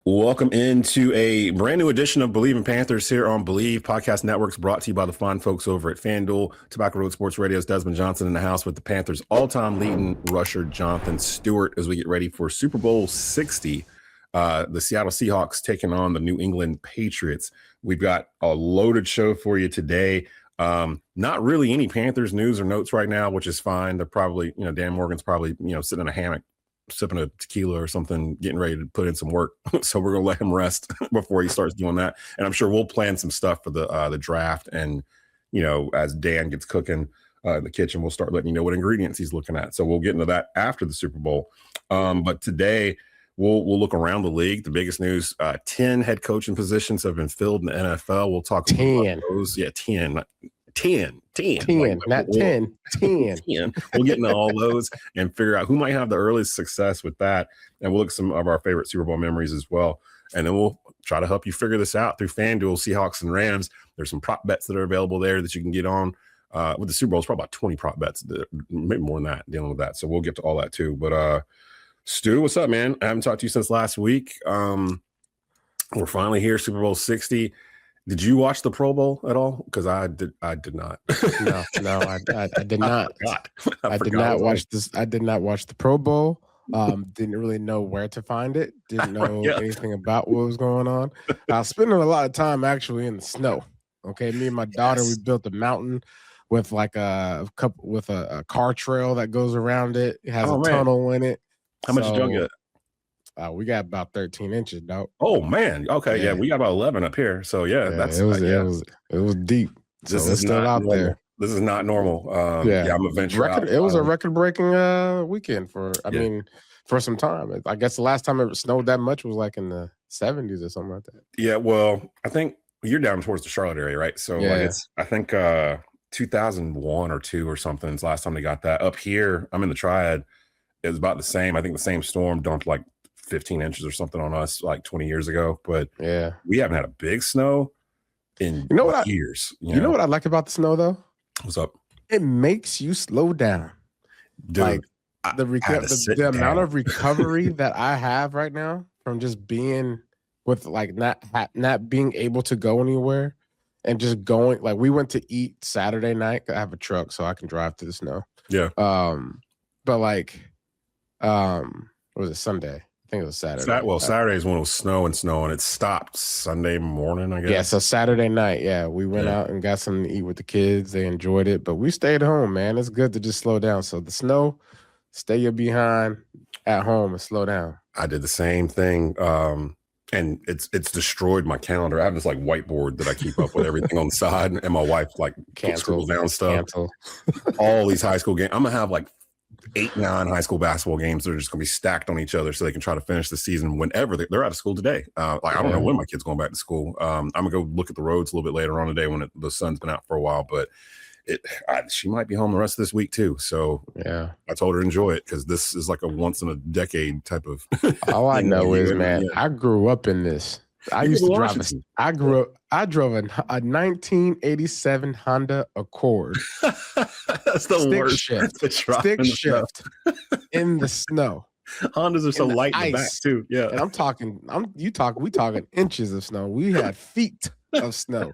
Welcome into a brand new edition of Believe in Panthers here on Believe Podcast Networks, brought to you by the fine folks over at FanDuel. Tobacco Road Sports Radio's Desmond Johnson in the house with the Panthers' all-time leading rusher, Jonathan Stewart, as we get ready for Super Bowl 60. The Seattle Seahawks taking on the New England Patriots. We've got a loaded show for you today. Not really any Panthers news or notes right now, which is fine. They're probably, Dan Morgan's probably, sitting in a hammock, sipping a tequila or something, getting ready to put in some work. So we're going to let him rest before he starts doing that. And I'm sure we'll plan some stuff for the draft. And, as Dan gets cooking in the kitchen, we'll start letting you know what ingredients he's looking at. So we'll get into that after the Super Bowl. But today we'll look around the league. The biggest news, 10 head coaching positions have been filled in the NFL. We'll talk 10. about those. Yeah, 10. 10, not 10. 10. 10. We'll get into all those and figure out who might have the earliest success with that. And we'll look at some of our favorite Super Bowl memories as well. And then we'll try to help you figure this out through FanDuel, Seahawks and Rams. There's some prop bets that are available there that you can get on. With the Super Bowl, it's probably about 20 prop bets, maybe more than that, dealing with that. So we'll get to all that too. But Stu, what's up, man? I haven't talked to you since last week. We're finally here, Super Bowl 60. Did you watch the Pro Bowl at all? Because I did not. No, I did not. I did not watch this. I did not watch the Pro Bowl. Didn't really know where to find it. Didn't know anything about what was going on. I was spending a lot of time actually in the snow. Okay, me and my daughter, we built a mountain with like a car trail that goes around it. It has a tunnel in it. How much did y'all get? We got about 13 inches, dog. Oh man, okay, yeah, we got about 11 up here. So it was deep. This is still out normal. there. This is not normal. I'm a venture out. It was a record-breaking weekend for some time. I guess the last time it snowed that much was like in the 70s or something like that. Yeah, well, I think you're down towards the Charlotte area, right? So I think 2001 or 2 or something is the last time they got that. Up here, I'm in the Triad. It was about the same. I think the same storm dumped like 15 inches or something on us like 20 years ago. But we haven't had a big snow in years. You know what I like about the snow though? What's up? It makes you slow down. Dude, like the amount of recovery that I have right now from just being with like not being able to go anywhere and just going. Like we went to eat Saturday night. I have a truck so I can drive through the snow. Yeah. But like, what was it, Sunday? I think it was Saturday. Saturday is when it was snow, and it stopped Sunday morning, I guess. Yeah, so Saturday night, we went out and got something to eat with the kids. They enjoyed it, but we stayed home, man. It's good to just slow down. So the snow, stay your behind at home and slow down. I did the same thing, and it's destroyed my calendar. I have this like whiteboard that I keep up with everything on the side, and my wife like scribbles down stuff. All these high school games. I'm gonna have like 8-9 high school basketball games that are just going to be stacked on each other so they can try to finish the season whenever they're out of school today. I don't know when my kid's going back to school. I'm going to go look at the roads a little bit later on today when the sun's been out for a while, but she might be home the rest of this week too. So I told her to enjoy it because this is like a once in a decade type of. All I know is, man, I grew up in this. I used to drive. I drove a 1987 Honda Accord. That's the worst. Stick shift in the snow. Hondas are so light in the back too. Yeah, and we talking inches of snow. We had feet of snow,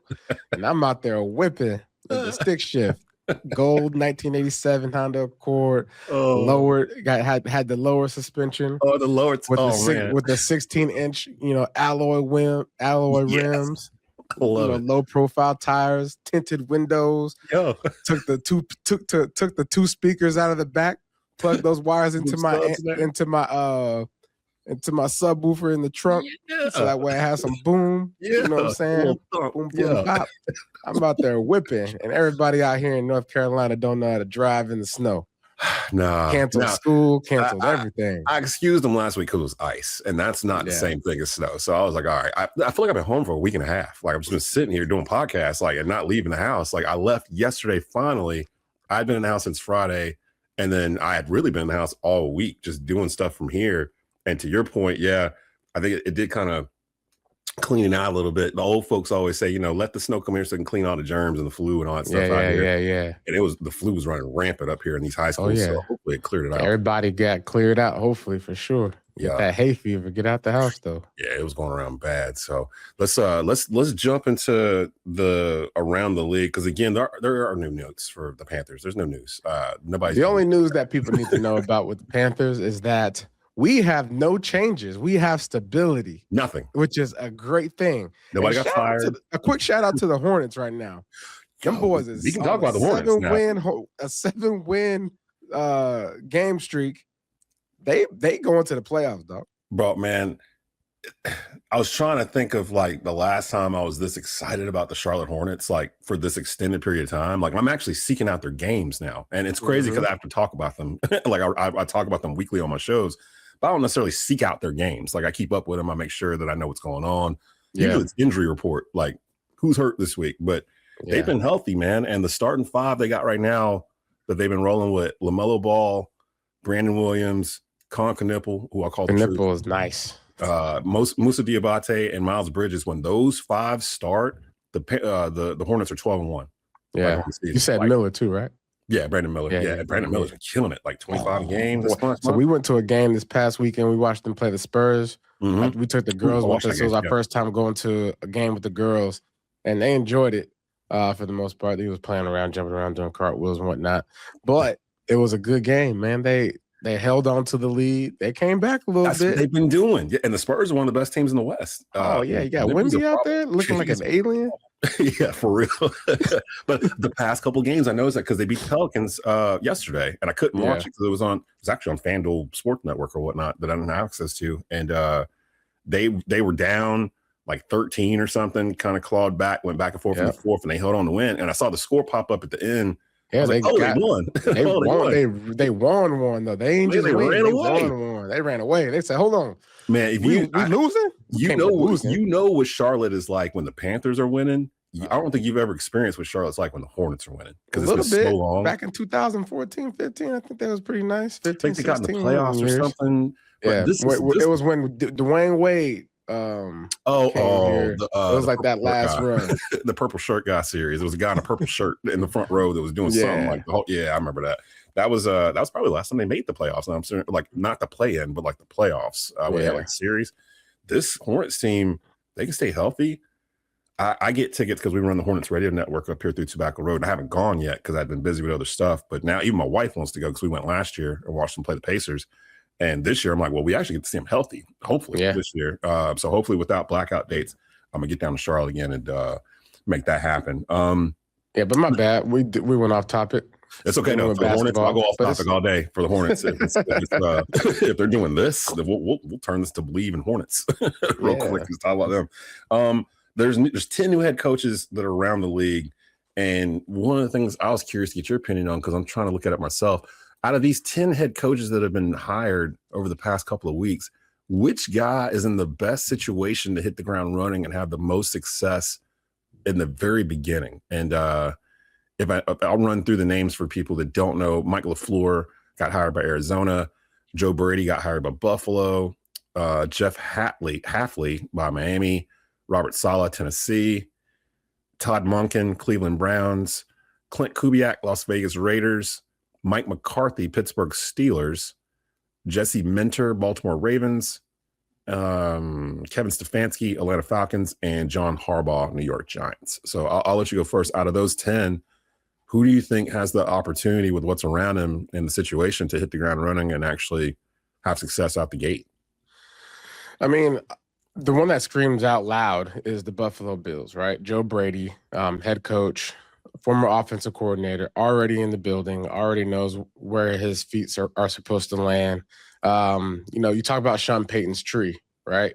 and I'm out there whipping with the stick shift. Gold 1987 Honda Accord, lowered, had the lower suspension. Oh, the lower with the 16-inch, alloy rims, low profile tires, tinted windows. Took the two speakers out of the back, plugged those wires into my subwoofer in the trunk, so that way I have some boom. You know what I'm saying? Boom, pop. I'm out there whipping, and everybody out here in North Carolina don't know how to drive in the snow. Canceled school, canceled everything. I excused them last week because it was ice, and that's not the same thing as snow. So I was like, all right, I feel like I've been home for a week and a half. Like I've just been sitting here doing podcasts, like, and not leaving the house. Like I left yesterday. Finally, I'd been in the house since Friday, and then I had really been in the house all week, just doing stuff from here. And to your point, I think it did kind of cleaning out a little bit. The old folks always say, let the snow come here so it can clean all the germs and the flu and all that stuff out here. Yeah. And the flu was running rampant up here in these high schools. So hopefully it cleared it out. Everybody got cleared out, hopefully, for sure. Get that hay fever. Get out the house, though. Yeah, it was going around bad. So let's jump into the around the league, because again, there are new notes for the Panthers. There's no news. The only news that people need to know about with the Panthers is that we have no changes. We have stability. Nothing. Which is a great thing. Nobody got fired. A quick shout out to the Hornets right now. Them boys is we can talk about the Hornets now. A 7-win game streak. They go into the playoffs, dog. Bro, man, I was trying to think of like the last time I was this excited about the Charlotte Hornets, like for this extended period of time. Like I'm actually seeking out their games now. And it's crazy because I have to talk about them. Like I talk about them weekly on my shows, but I don't necessarily seek out their games. Like I keep up with them. I make sure that I know what's going on. Usually it's injury report, like who's hurt this week, but they've been healthy, man. And the starting five they got right now that they've been rolling with: LaMelo Ball, Brandon Williams, Con Knipple, who I call Knipple is nice. Musa Diabate and Miles Bridges. When those five start, the Hornets are 12-1. Yeah, you said Miller too, right? Yeah, Brandon Miller. Yeah, Brandon Miller's been killing it, like 25 games. So we went to a game this past weekend. We watched them play the Spurs. Mm-hmm. We took the girls with us. It was our first time going to a game with the girls, and they enjoyed it for the most part. He was playing around, jumping around, doing cartwheels and whatnot. But it was a good game, man. They held on to the lead. They came back a little bit. What they've been doing. Yeah, and the Spurs are one of the best teams in the West. You got Wemby out there looking like an alien. Yeah, for real. But the past couple games, I noticed that because they beat the Pelicans yesterday, and I couldn't watch it because it was actually on FanDuel Sports Network or whatnot that I didn't have access to. And they were down like 13 or something, kind of clawed back, went back and forth in the fourth, and they held on to win. And I saw the score pop up at the end. Yeah, they won. They won. They won one though. They ain't just win. They won one. They ran away. They said, "Hold on, man. If we losing, you know what Charlotte is like when the Panthers are winning. I don't think you've ever experienced what Charlotte's like when the Hornets are winning, because it's been so long. Back in 2014, 15, I think that was pretty nice. 15, I think they got in the playoffs or something. Yeah, it was when Dwayne Wade. It was like that last run. The purple shirt guy series. There was a guy in a purple shirt in the front row that was doing something like I remember that. That was probably the last time they made the playoffs. And I'm saying, like, not the play in, but like the playoffs. We had like series. This Hornets team, they can stay healthy. I get tickets because we run the Hornets radio network up here through Tobacco Road. I haven't gone yet because I've been busy with other stuff. But now even my wife wants to go because we went last year and watched them play the Pacers. And this year, I'm like, well, we actually get to see them healthy, hopefully, this year. So hopefully without blackout dates, I'm going to get down to Charlotte again and make that happen. But my bad. We went off topic. It's okay. No, for the Hornets, I'll go off topic all day for the Hornets. If they're doing this, then we'll turn this to Believe in Hornets real quick. Just talk about them. There's 10 new head coaches that are around the league. And one of the things I was curious to get your opinion on, because I'm trying to look at it myself. Out of these 10 head coaches that have been hired over the past couple of weeks, which guy is in the best situation to hit the ground running and have the most success in the very beginning? And I'll run through the names for people that don't know. Mike LaFleur got hired by Arizona. Joe Brady got hired by Buffalo. Jeff Hafley by Miami. Robert Saleh, Tennessee. Todd Monken, Cleveland Browns. Clint Kubiak, Las Vegas Raiders. Mike McCarthy, Pittsburgh Steelers. Jesse Minter, Baltimore Ravens. Kevin Stefanski, Atlanta Falcons. And John Harbaugh, New York Giants. So I'll let you go first. Out of those 10, who do you think has the opportunity with what's around him in the situation to hit the ground running and actually have success out the gate? I mean, the one that screams out loud is the Buffalo Bills, right? Joe Brady, head coach, former offensive coordinator, already in the building, already knows where his feet are supposed to land. You talk about Sean Payton's tree, right?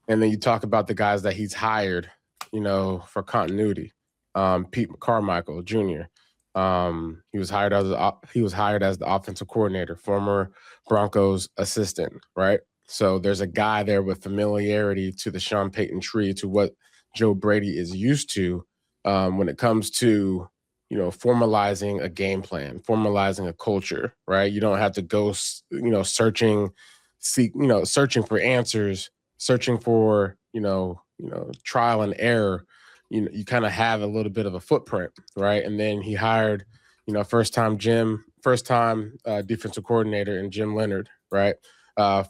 And then you talk about the guys that he's hired, for continuity. Pete Carmichael Jr. He was hired as the offensive coordinator, former Broncos assistant, right? So there's a guy there with familiarity to the Sean Payton tree, to what Joe Brady is used to when it comes to, formalizing a game plan, formalizing a culture, right? You don't have to go, searching for answers searching for, trial and error, you kind of have a little bit of a footprint, right? And then he hired, first time defensive coordinator in Jim Leonard, right?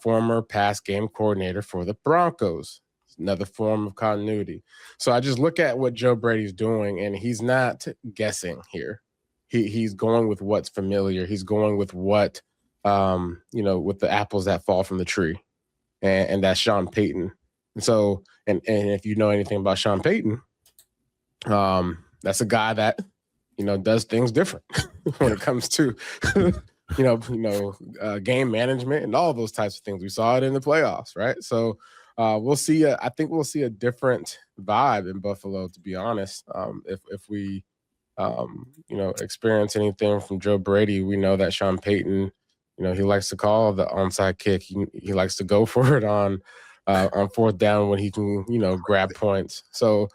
Former pass game coordinator for the Broncos. Another form of continuity. So I just look at what Joe Brady's doing, and he's not guessing here. He's going with what's familiar. He's going with what, with the apples that fall from the tree, and that's Sean Payton. And so, and if you know anything about Sean Payton, that's a guy that, does things different when it comes to, game management and all those types of things. We saw it in the playoffs, right? So we'll see. I think we'll see a different vibe in Buffalo, to be honest. If we, experience anything from Joe Brady, we know that Sean Payton, he likes to call the onside kick. He likes to go for it on fourth down when he can, grab points. So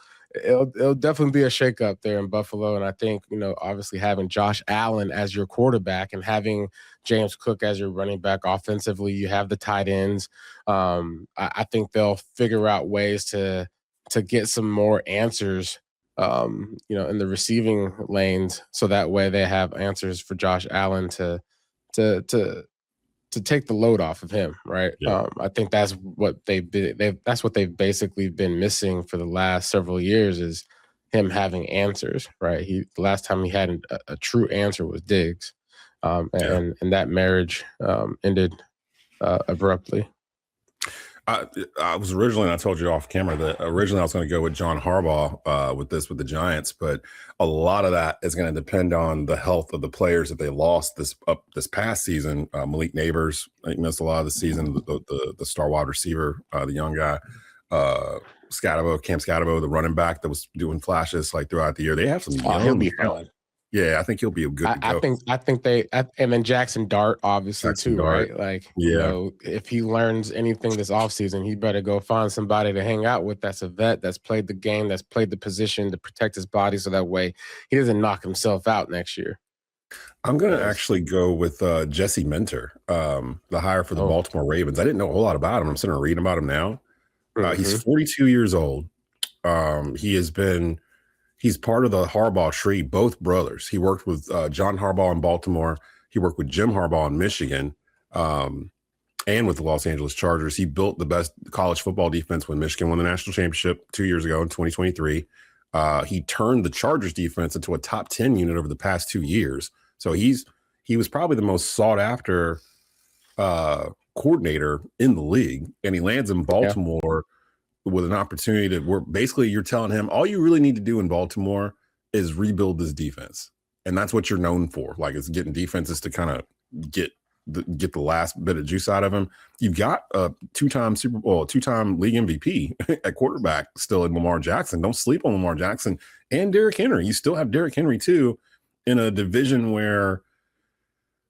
it'll definitely be a shakeup there in Buffalo. And I think, obviously having Josh Allen as your quarterback and having James Cook as your running back offensively, you have the tight ends. I think they'll figure out ways to get some more answers, in the receiving lanes. So that way they have answers for Josh Allen to take the load off of him, right? Yeah. I think that's what that's what they've basically been missing for the last several years is him having answers, right? The last time he had a true answer was Diggs, and that marriage ended abruptly. I was originally, and I told you off camera that originally I was going to go with John Harbaugh with the Giants, but a lot of that is going to depend on the health of the players that they lost this past season. Malik Neighbors, he missed a lot of the season. The star wide receiver, the young guy, Cam Scatabo, the running back that was doing flashes like throughout the year. They have some. He'll be fun. Yeah, I think he'll be a good. I think and then Jackson Dart, obviously, right? Like, if he learns anything this offseason, he better go find somebody to hang out with that's a vet, that's played the game, that's played the position to protect his body so that way he doesn't knock himself out next year. I'm going to actually go with Jesse Minter, the hire for the Baltimore Ravens. I didn't know a whole lot about him. I'm sitting reading about him now. He's 42 years old. He's part of the Harbaugh tree, both brothers. He worked with John Harbaugh in Baltimore. He worked with Jim Harbaugh in Michigan and with the Los Angeles Chargers. He built the best college football defense when Michigan won the national championship 2 years ago in 2023. He turned the Chargers defense into a top 10 unit over the past 2 years. So he was probably the most sought after coordinator in the league, and he lands in Baltimore with an opportunity to work. Basically, you're telling him all you really need to do in Baltimore is rebuild this defense. And that's what you're known for. Like, it's getting defenses to kind of get the last bit of juice out of him. You've got a two-time Super Bowl, two-time league MVP at quarterback still in Lamar Jackson. Don't sleep on Lamar Jackson and Derrick Henry. You still have Derrick Henry too in a division where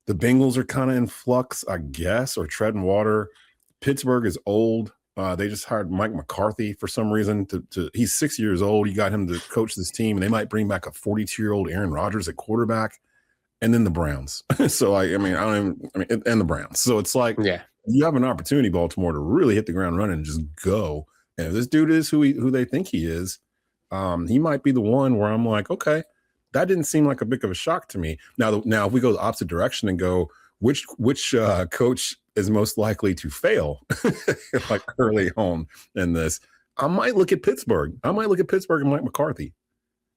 the Bengals are kind of in flux, I guess, or treading water. Pittsburgh is old. They just hired Mike McCarthy for some reason. He's 6 years old. You got him to coach this team, and they might bring back a 42-year-old Aaron Rodgers at quarterback, and then the Browns. So and the Browns. So it's like, you have an opportunity, Baltimore, to really hit the ground running and just go. And if this dude is who they think he is, he might be the one where I'm like, okay, that didn't seem like a big of a shock to me. Now if we go the opposite direction and go, which coach is most likely to fail like early on in this, I might look at Pittsburgh. I might look at Pittsburgh and Mike McCarthy.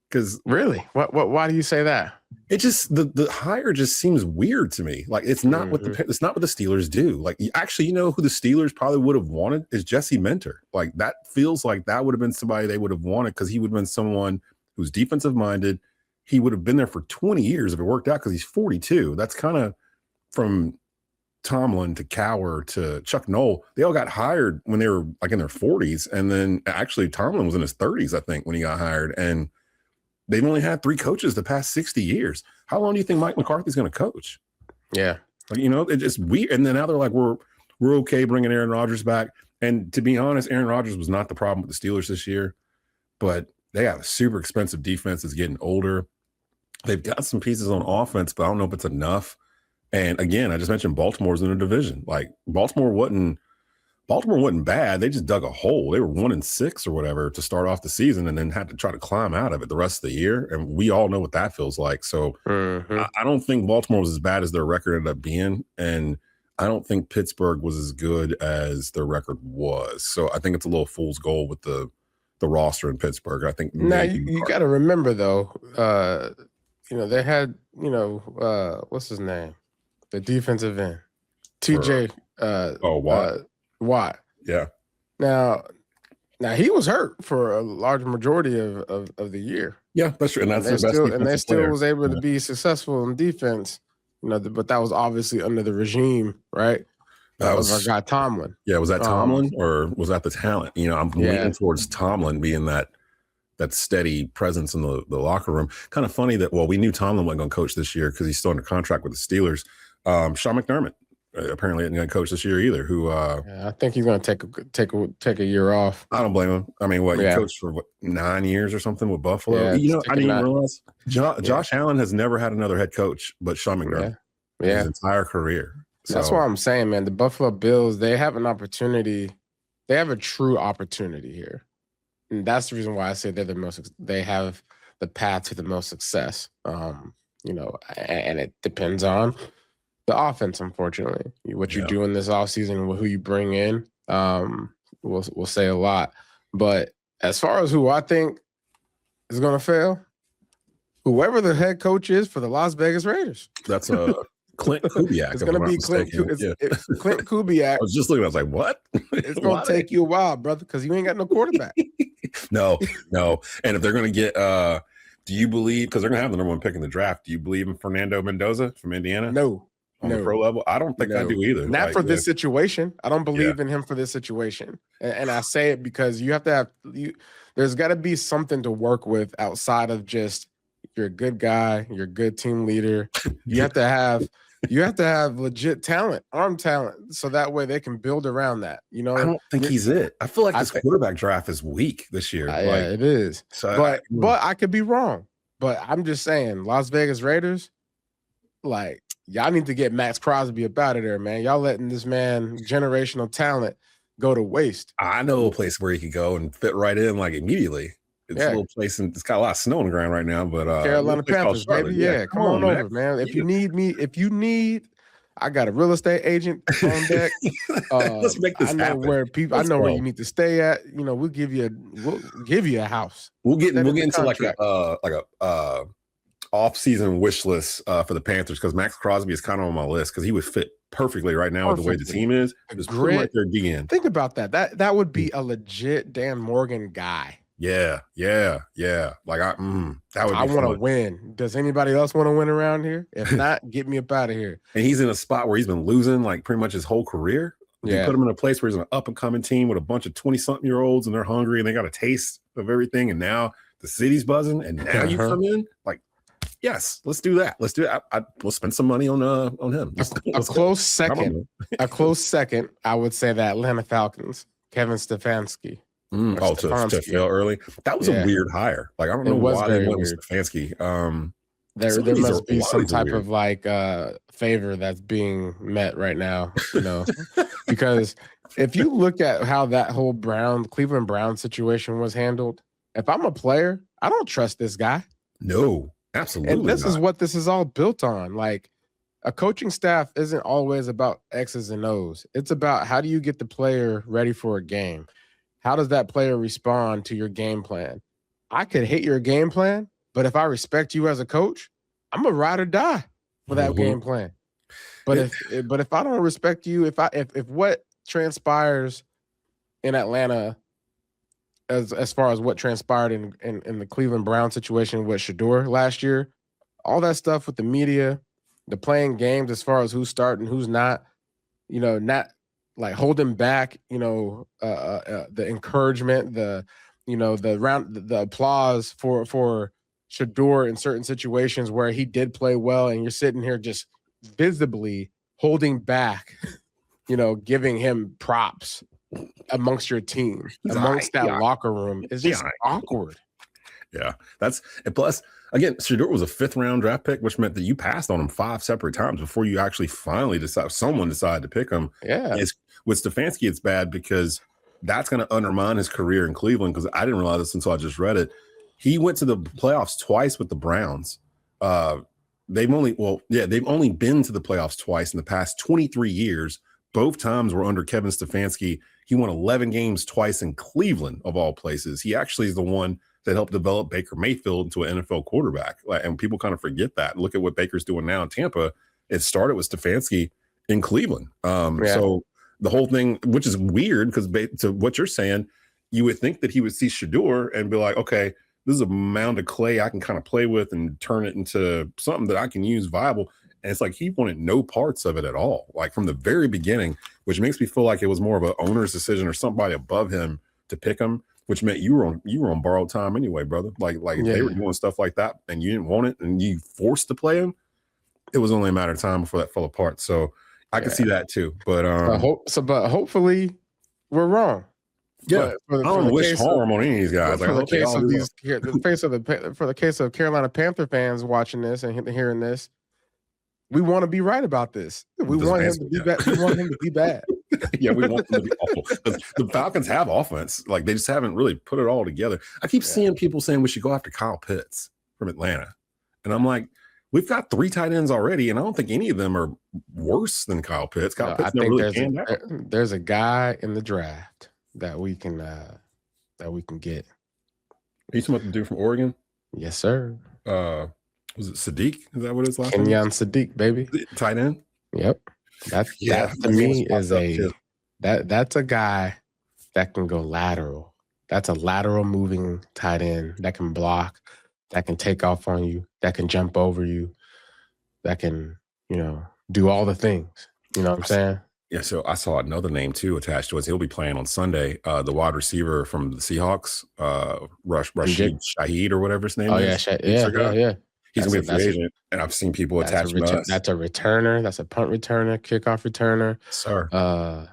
Because really, why do you say that? It just the hire just seems weird to me. Like, it's not what the Steelers do. Like, actually, who the Steelers probably would have wanted is Jesse Minter. Like, that feels like that would have been somebody they would have wanted, because he would have been someone who's defensive minded. He would have been there for 20 years if it worked out, because he's 42. That's kind of from Tomlin to Cowher to Chuck Noll. They all got hired when they were like in their 40s. And then actually Tomlin was in his 30s, I think, when he got hired. And they've only had 3 coaches the past 60 years. How long do you think Mike McCarthy's going to coach? Yeah. Like, it's just weird. And then now they're like, we're okay bringing Aaron Rodgers back. And to be honest, Aaron Rodgers was not the problem with the Steelers this year, but they have a super expensive defense that's getting older. They've got some pieces on offense, but I don't know if it's enough. And again, I just mentioned Baltimore's in a division. Like, Baltimore wasn't Baltimore wasn't bad. They just dug a hole. They were 1-6 or whatever to start off the season, and then had to try to climb out of it the rest of the year. And we all know what that feels like. So I don't think Baltimore was as bad as their record ended up being, and I don't think Pittsburgh was as good as their record was. So I think it's a little fool's gold with the roster in Pittsburgh. I think now you got to remember though, they had what's his name, the defensive end, TJ. Watt. Yeah. Now he was hurt for a large majority of the year. Yeah, that's true. And that's they still was able to be successful in defense. But that was obviously under the regime, right? That was our guy Tomlin. Yeah, was that Tomlin or was that the talent? I'm leaning towards Tomlin being that steady presence in the locker room. Kind of funny that we knew Tomlin wasn't going to coach this year because he's still under contract with the Steelers. Sean McDermott apparently isn't going to coach this year either. Who I think he's going to take a year off. I don't blame him. I mean, he coached for 9 years or something with Buffalo. Yeah, I didn't even realize Josh Allen has never had another head coach but Sean McDermott his entire career. So that's why I'm saying, man, the Buffalo Bills, they have an opportunity. They have a true opportunity here. And that's the reason why I say they have the path to the most success. And it depends on the offense, unfortunately. What you do in this offseason and who you bring in will say a lot. But as far as who I think is going to fail, whoever the head coach is for the Las Vegas Raiders. That's Clint Kubiak. It's going to be Clint Kubiak. I was just looking, I was like, what? It's going to take you a while, brother, because you ain't got no quarterback. No. And if they're going to get do you believe, because they're going to have the number 1 pick in the draft, do you believe in Fernando Mendoza from Indiana? No. On the pro level? I don't think I do either. Not for this situation. I don't believe in him for this situation. And I say it because you have to have there's got to be something to work with outside of just you're a good guy, you're a good team leader. You have to have legit talent, arm talent, so that way they can build around that. I don't think he's it. I feel like this quarterback draft is weak this year. Yeah, it is. So but I could be wrong. But I'm just saying, Las Vegas Raiders, y'all need to get Max Crosby up out of there, man. Y'all letting this man, generational talent, go to waste. I know a place where he could go and fit right in immediately. It's a little place, and it's got a lot of snow on the ground right now. But Carolina Panthers, baby, come on over, man. If you need, I got a real estate agent on deck. Let's make this happen. I know where you need to stay at. We'll give you a house. We'll get into like a off-season wish list for the Panthers, because Max Crosby is kind of on my list because he would fit perfectly right now with the way the team is. It's pretty much their DN. Think about that. That would be a legit Dan Morgan guy. Yeah. Like that would be I want to win. Does anybody else want to win around here? If not, get me up out of here. And he's in a spot where he's been losing pretty much his whole career. You put him in a place where he's an up-and-coming team with a bunch of 20-something-year-olds, and they're hungry and they got a taste of everything, and now the city's buzzing, and now you come in yes, let's do that. Let's do it. We'll spend some money on him. A close second, I would say the Atlanta Falcons, Kevin Stefanski. To fail early. That was a weird hire. I don't know why they went with Stefanski. There must be some type of favor that's being met right now, because if you look at how that whole Cleveland Brown situation was handled, if I'm a player, I don't trust this guy. No, absolutely. And this is what this is all built on. A coaching staff isn't always about X's and O's. It's about how do you get the player ready for a game? How does that player respond to your game plan? I could hate your game plan, but if I respect you as a coach, I'm a ride or die for that game plan. But if I don't respect you, if what transpires in Atlanta, as far as what transpired in the Cleveland Brown situation with Shador last year, all that stuff with the media, the playing games as far as who's starting, who's not, not holding back, the encouragement, the applause for Shador in certain situations where he did play well, and you're sitting here just visibly holding back, giving him props amongst your team, amongst that locker room. It's just awkward. Yeah, and plus, again, Shador was a 5th-round draft pick, which meant that you passed on him 5 separate times before you actually finally someone decided to pick him. Yeah. with Stefanski, it's bad because that's going to undermine his career in Cleveland, because I didn't realize this until I just read it. He went to the playoffs twice with the Browns. They've only been to the playoffs twice in the past 23 years. Both times were under Kevin Stefanski. He won 11 games twice in Cleveland, of all places. He actually is the one that helped develop Baker Mayfield into an NFL quarterback. And people kind of forget that. Look at what Baker's doing now in Tampa. It started with Stefanski in Cleveland. So the whole thing, which is weird, because to what you're saying, you would think that he would see Shedeur and be like, okay, this is a mound of clay I can kind of play with and turn it into something that I can use viable. And it's like he wanted no parts of it at all, like from the very beginning, which makes me feel like it was more of an owner's decision or somebody above him to pick him, which meant you were on borrowed time anyway, brother. Like they were doing stuff like that and you didn't want it and you forced to play him. It was only a matter of time before that fell apart. So I can see that too. But but hopefully we're wrong. Yeah, I don't wish harm on any of these guys. For the case of Carolina Panther fans watching this and hearing this, we want to be right about this. We want him to be bad. We want him to be bad. Yeah, we want him to be awful. The Falcons have offense. Like, they just haven't really put it all together. I keep seeing people saying we should go after Kyle Pitts from Atlanta. And I'm like, we've got 3 tight ends already, and I don't think any of them are worse than Kyle Pitts. Pitts I think there's a guy in the draft that we can get. Are you talking about the dude from Oregon? Yes, sir. Was it Sadiq? Is that what his last name? Kenyon Sadiq, baby. Tight end? Yep. That to me is that's a guy that can go lateral. That's a lateral moving tight end that can block, that can take off on you, that can jump over you, that can, do all the things. You know what I'm saying? Yeah, so I saw another name too attached to it. He'll be playing on Sunday. The wide receiver from the Seahawks, Rashid Shaheed or whatever his name is. Yeah. He's going to be a free agent, and I've seen people attach That's a returner. That's a punt returner, kickoff returner. Sir.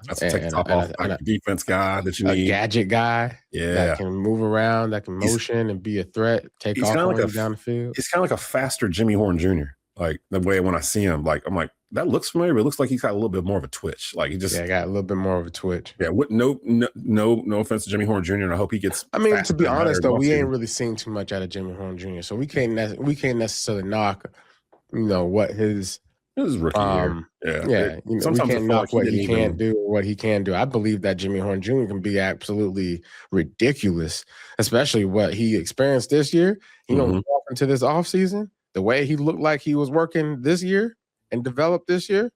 That's a take top off defense guy that you need. A gadget guy that can move around, that can motion and be a threat, take off down the field. He's kind of like a faster Jimmy Horn Jr. Like, the way when I see him, like, I'm like, that looks familiar, but it looks like he's got a little bit more of a twitch. Like, he just got a little bit more of a twitch. Yeah, no offense to Jimmy Horn Jr. And I hope he gets. I mean, to be honest though, we ain't really seen too much out of Jimmy Horn Jr. So we can't necessarily knock, what his rookie year. Yeah. Sometimes we can't knock what he can't do or what he can do. I believe that Jimmy Horn Jr. can be absolutely ridiculous, especially what he experienced this year. Walk into this offseason, the way he looked like he was working this year and developed this year,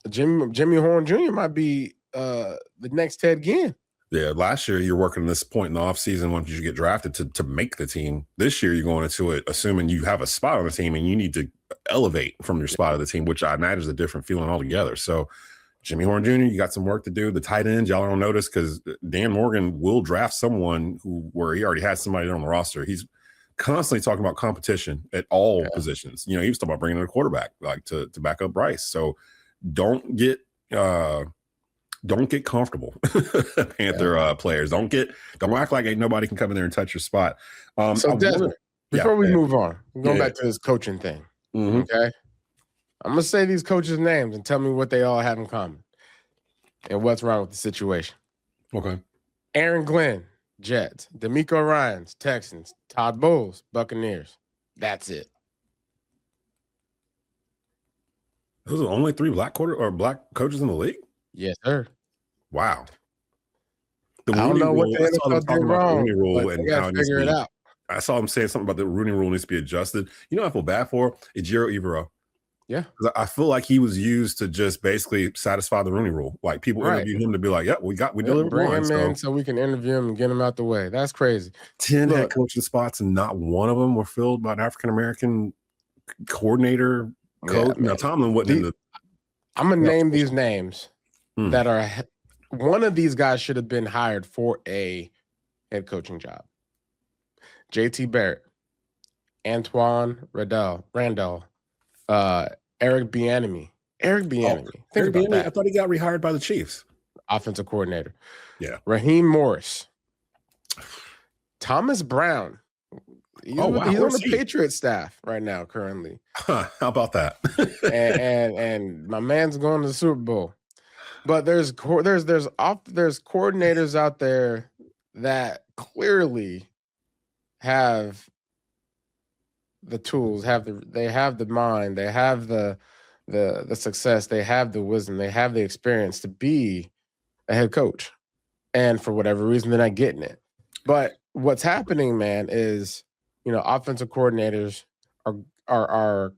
Jimmy Horn Jr. might be the next Ted Ginn. Yeah, last year you're working this point in the offseason once you get drafted to make the team. This year you're going into it assuming you have a spot on the team and you need to elevate from your spot of the team, which I imagine is a different feeling altogether. So Jimmy Horn Jr., you got some work to do. The tight ends, y'all don't notice because Dan Morgan will draft someone where he already has somebody on the roster. He's constantly talking about competition at all positions. He was talking about bringing in a quarterback like to back up Bryce. So don't get comfortable, Panther players. Don't act like ain't nobody can come in there and touch your spot. So Desmond, before we move on, we're going back to this coaching thing. Okay, I'm gonna say these coaches' names and tell me what they all have in common and what's wrong with the situation. Okay, Aaron Glenn, Jets. D'Amico Ryans, Texans. Todd Bowles, Buccaneers. That's it. Those are the only 3 black coaches in the league? Yes, sir. Wow. I don't know what the NFL did wrong, but they got to figure it out. I saw him saying something about the Rooney Rule needs to be adjusted. I feel bad for Ejiro Evero. Yeah. I feel like he was used to just basically satisfy the Rooney Rule. Like, people interviewed him to be like, we delivered. Bring him in so we can interview him and get him out the way. That's crazy. 10 head coaching spots and not one of them were filled by an African-American coordinator coach. Now, Tomlin wasn't in the... I'm going to name these names that are... One of these guys should have been hired for a head coaching job. JT Barrett, Antoine Randall, Eric Bieniemy. Think about that. I thought he got rehired by the Chiefs. Offensive coordinator. Yeah. Raheem Morris. Thomas Brown. He's on the Patriots staff right now, currently. How about that? and my man's going to the Super Bowl. But there's coordinators out there that clearly have the tools, they have the mind, they have the success, they have the wisdom, they have the experience to be a head coach. And for whatever reason, they're not getting it. But what's happening, man, is, offensive coordinators are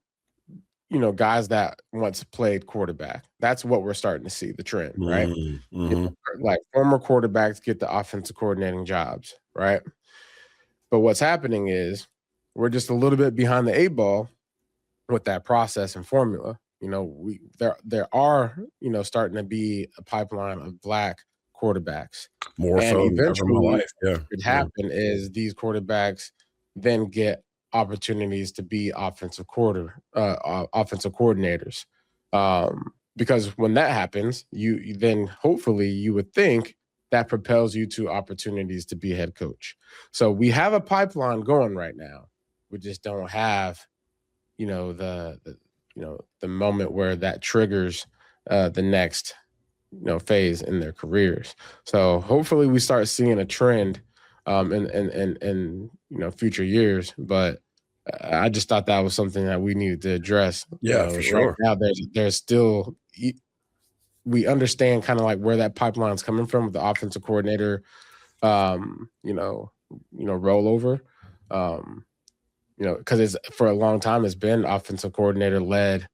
guys that once played quarterback. That's what we're starting to see, the trend, right? Mm-hmm. Like former quarterbacks get the offensive coordinating jobs, right? But what's happening is we're just a little bit behind the 8-ball with that process and formula. There are starting to be a pipeline of black quarterbacks. More and so eventually than my life. Yeah. What happen is these quarterbacks then get opportunities to be offensive coordinators. Because when that happens, you then hopefully you would think that propels you to opportunities to be a head coach. So we have a pipeline going right now. We just don't have, the moment where that triggers the next, phase in their careers. So hopefully we start seeing a trend in future years. But I just thought that was something that we needed to address. Yeah, for sure. Right now, there's still, we understand kind of like where that pipeline's coming from with the offensive coordinator, rollover. Because it's for a long time it's been offensive coordinator led,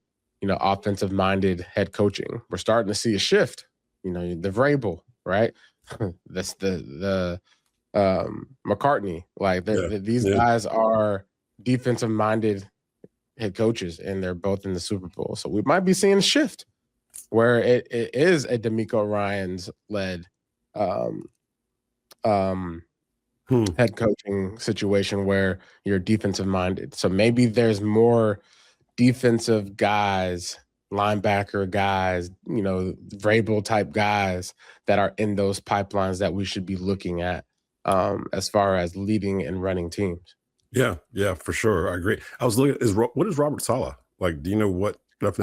offensive minded head coaching. We're starting to see a shift. The Vrabel, right? That's the McCartney. Like these guys are defensive minded head coaches, and they're both in the Super Bowl. So we might be seeing a shift where it is a D'Amico Ryans led head coaching situation where you're defensive minded. So maybe there's more defensive guys, linebacker guys, Vrabel type guys that are in those pipelines that we should be looking at as far as leading and running teams. Yeah, for sure. I agree. I was looking what is Robert Saleh? Like, do you know what?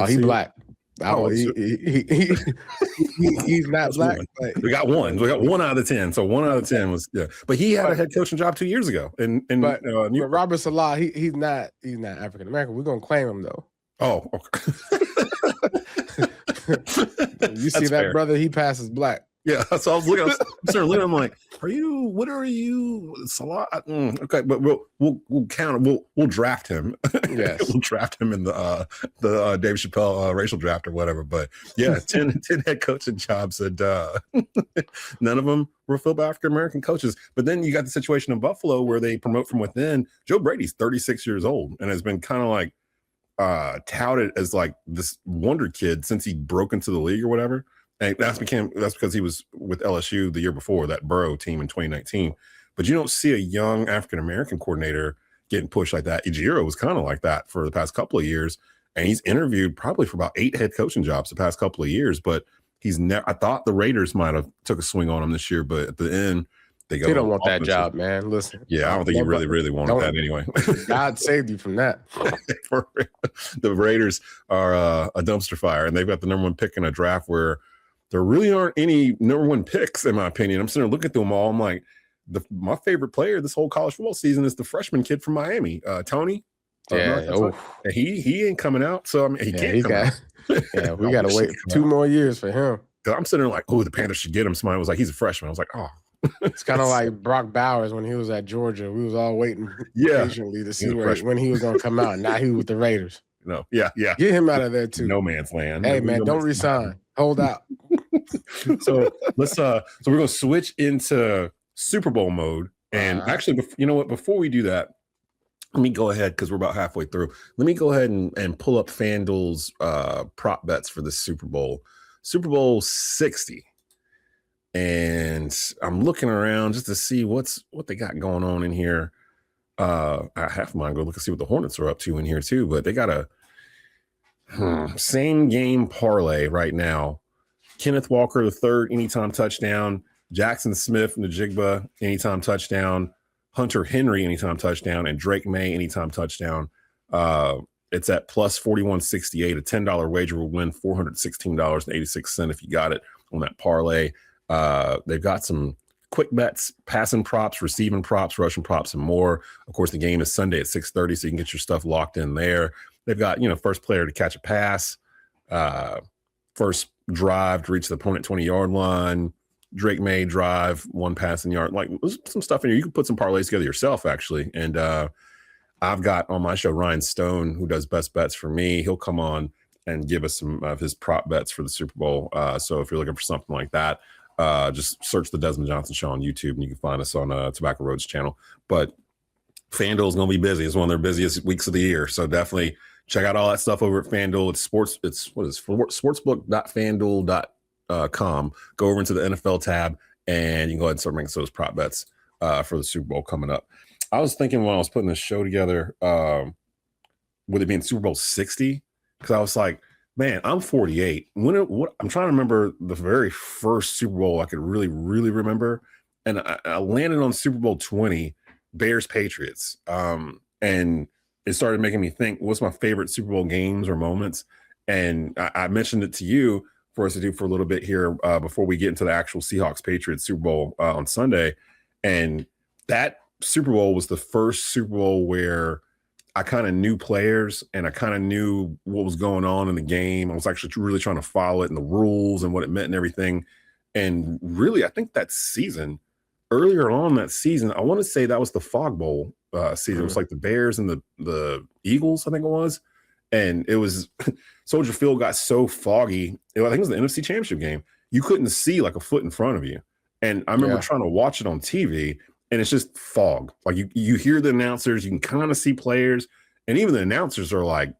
He's black. He's not black. But we got one. We got 1 out of 10. So 1 out of 10 was But he had a head coaching job 2 years ago. But Robert Saleh, he's not African American. We're gonna claim him though. Oh, okay. You see that fair. Brother? He passes black. Yeah, so I was looking. I'm like, what are you, Salah? Okay, but we'll count. We'll draft him. Yes, we'll draft him in the Dave Chappelle racial draft or whatever. But yeah, 10 head coaching jobs, and none of them were filled by African American coaches. But then you got the situation in Buffalo where they promote from within. Joe Brady's 36 years old and has been kind of like touted as like this wonder kid since he broke into the league or whatever. And that's because he was with LSU the year before, that Burrow team in 2019. But you don't see a young African-American coordinator getting pushed like that. Ejiro was kind of like that for the past couple of years. And he's interviewed probably for about 8 head coaching jobs the past couple of years. But he's never, I thought the Raiders might have took a swing on him this year, but at the end, they don't want that job, man. Listen. Yeah, I don't think he really wanted that anyway. God saved you from that. The Raiders are a dumpster fire, and they've got the number 1 pick in a draft where there really aren't any number 1 picks, in my opinion. I'm sitting there looking through them all. I'm like, my favorite player this whole college football season is the freshman kid from Miami, Tony. Yeah, he ain't coming out. So I mean, he can't come out. Yeah, we got to wait 2 more years for him. I'm sitting there like, oh, the Panthers should get him. Somebody was like, he's a freshman. I was like, oh. It's kind of like Brock Bowers when he was at Georgia. We was all waiting patiently to see when he was going to come out. Now he was with the Raiders. No, yeah. Get him out of there too. No man's land. Hey, man, don't resign. Hold out. So so we're going to switch into Super Bowl mode. And actually, you know what? Before we do that, let me go ahead because we're about halfway through. Let me go ahead and pull up FanDuel's prop bets for the Super Bowl. Super Bowl 60. And I'm looking around just to see what they got going on in here. I have mine go look and see what the Hornets are up to in here too. But they got a same game parlay right now. Kenneth Walker III, anytime touchdown. Jackson Smith Najigba, anytime touchdown. Hunter Henry, anytime touchdown. And Drake May, anytime touchdown. It's at plus 41.68. A $10 wager will win $416.86 if you got it. on that parlay. They've got some quick bets, passing props, receiving props, rushing props, and more. Of course, the game is Sunday at 6:30, so you can get your stuff locked in there. They've got, first player to catch a pass, first drive to reach the opponent 20-yard line, Drake May drive, one passing yard. Like, there's some stuff in here. You can put some parlays together yourself, actually. And I've got on my show Ryan Stone, who does best bets for me. He'll come on and give us some of his prop bets for the Super Bowl. So if you're looking for something like that, just search the Desmond Johnson Show on YouTube, and you can find us on Tobacco Road's channel. But FanDuel is going to be busy. It's one of their busiest weeks of the year. So definitely check out all that stuff over at FanDuel. It's sportsbook.fanduel.com. Go over into the NFL tab, and you can go ahead and start making those prop bets for the Super Bowl coming up. I was thinking when I was putting this show together, would it be in Super Bowl 60? Because I was like, man, I'm 48. I'm trying to remember the very first Super Bowl I could really, really remember. And I landed on Super Bowl 20, Bears Patriots. And it started making me think, what's my favorite Super Bowl games or moments? And I mentioned it to you for us to do for a little bit here before we get into the actual Seahawks Patriots Super Bowl on Sunday. And that Super Bowl was the first Super Bowl where I kind of knew players and I kind of knew what was going on in the game. I was actually really trying to follow it and the rules and what it meant and everything. And really, I think that season, earlier on that season, I want to say that was the Fog Bowl season. It was like the Bears and the Eagles, I think it was. And it was Soldier Field got so foggy. I think it was the NFC Championship game. You couldn't see like a foot in front of you. And I remember trying to watch it on TV, and it's just fog. Like you hear the announcers, you can kind of see players, and even the announcers are like,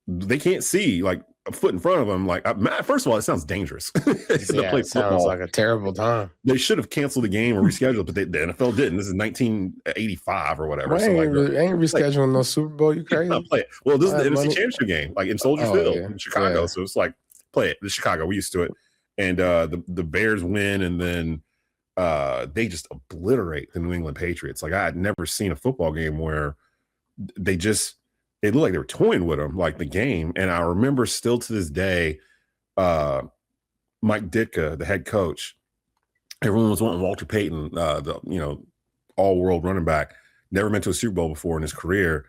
they can't see like a foot in front of them. Like, first of all, it sounds dangerous. It sounds like a terrible time. They should have canceled the game or rescheduled, but the NFL didn't. This is 1985 or whatever. Well, so ain't rescheduling no Super Bowl. You crazy? Play it. Well, this is the NFC Championship game, like in Soldier Field in Chicago. Yeah. So it's like, play it. This is Chicago. We used to it. And the Bears win, and then they just obliterate the New England Patriots. Like, I had never seen a football game where it looked like they were toying with them, like the game. And I remember still to this day, Mike Ditka, the head coach, everyone was wanting Walter Payton, the all-world running back, never been to a Super Bowl before in his career.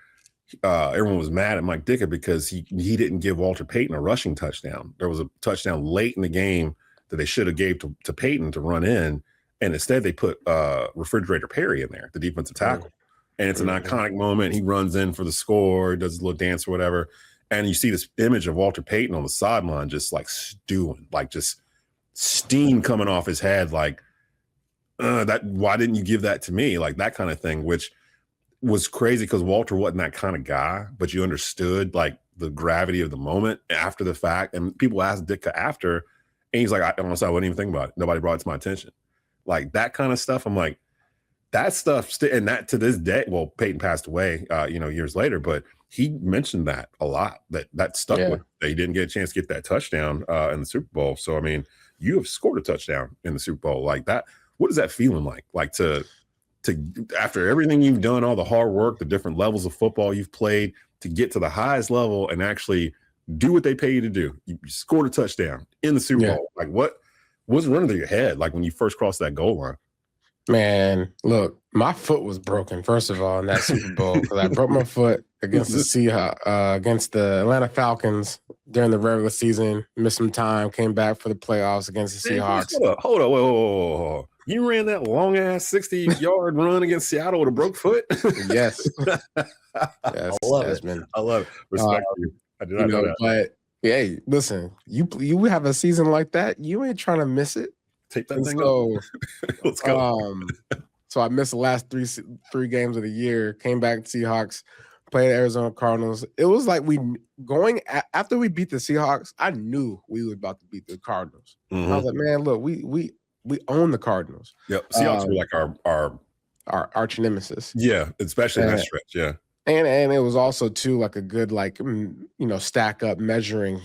Everyone was mad at Mike Ditka because he didn't give Walter Payton a rushing touchdown. There was a touchdown late in the game that they should have gave to Payton to run in, and instead they put Refrigerator Perry in there, the defensive tackle. And it's an iconic moment. He runs in for the score, does a little dance or whatever, and you see this image of Walter Payton on the sideline just like stewing, like just steam coming off his head, like why didn't you give that to me? Like that kind of thing, which was crazy because Walter wasn't that kind of guy, but you understood like the gravity of the moment after the fact. And people asked Ditka after, and he's like, I wasn't even thinking about it. Nobody brought it to my attention. Like that kind of stuff. I'm like, that stuff, and that to this day, well, Peyton passed away, years later, but he mentioned that a lot, that stuck with, that he didn't get a chance to get that touchdown in the Super Bowl. So, I mean, you have scored a touchdown in the Super Bowl like that. What is that feeling like? Like to after everything you've done, all the hard work, the different levels of football you've played, to get to the highest level and actually do what they pay you to do. You scored a touchdown in the Super Bowl. Like what's running through your head? Like when you first crossed that goal line? Man, look, my foot was broken, first of all, in that Super Bowl, because I broke my foot against the Seahawks, against the Atlanta Falcons during the regular season, missed some time, came back for the playoffs against the Seahawks. Hold up. Whoa. You ran that long-ass 60-yard run against Seattle with a broke foot? Yes. Yes, I love it. Respect you. I did not know that. But, hey, listen, you have a season like that, you ain't trying to miss it. Take that thing up. Let's go. So I missed the last three games of the year, came back to Seahawks, played Arizona Cardinals. It was like after we beat the Seahawks, I knew we were about to beat the Cardinals. I was like, man, look, we own the Cardinals. Yep. Seahawks were like our arch nemesis. Yeah, especially in that stretch. Yeah. And it was also too like a good stack up measuring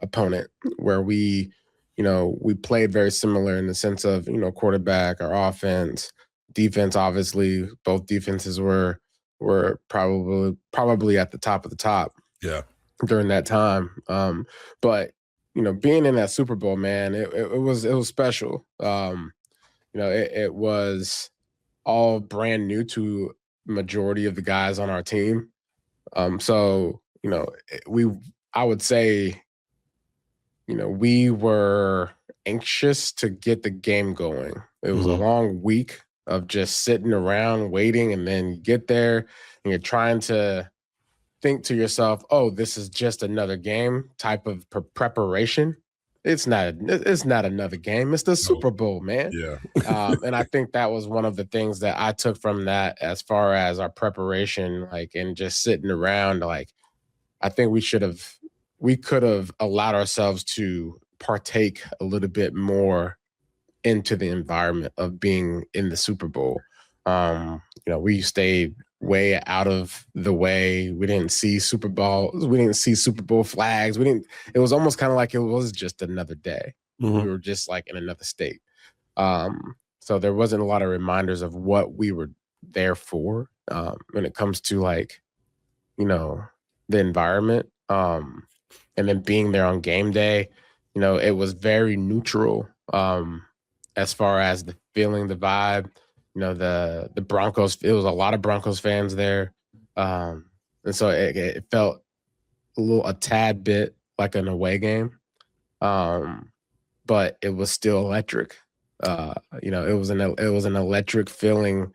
opponent where we played very similar in the sense of, quarterback, our offense, defense, obviously both defenses were probably at the top of the top. Yeah. During that time. But being in that Super Bowl, man, it was special. It was all brand new to majority of the guys on our team. So I would say, we were anxious to get the game going. It was a long week of just sitting around waiting, and then you get there and you're trying to think to yourself, oh, this is just another game type of preparation. It's not another game. It's the Super Bowl, man. Yeah. And I think that was one of the things that I took from that as far as our preparation, and just sitting around. I think we could have allowed ourselves to partake a little bit more into the environment of being in the Super Bowl. We stayed way out of the way. We didn't see Super Bowl. We didn't see Super Bowl flags. It was almost kind of like it was just another day. We were just like in another state. So there wasn't a lot of reminders of what we were there for when it comes to the environment. And then being there on game day, it was very neutral as far as the feeling, the vibe. The Broncos, it was a lot of Broncos fans there. And so it felt a tad bit like an away game. But it was still electric. It was an electric feeling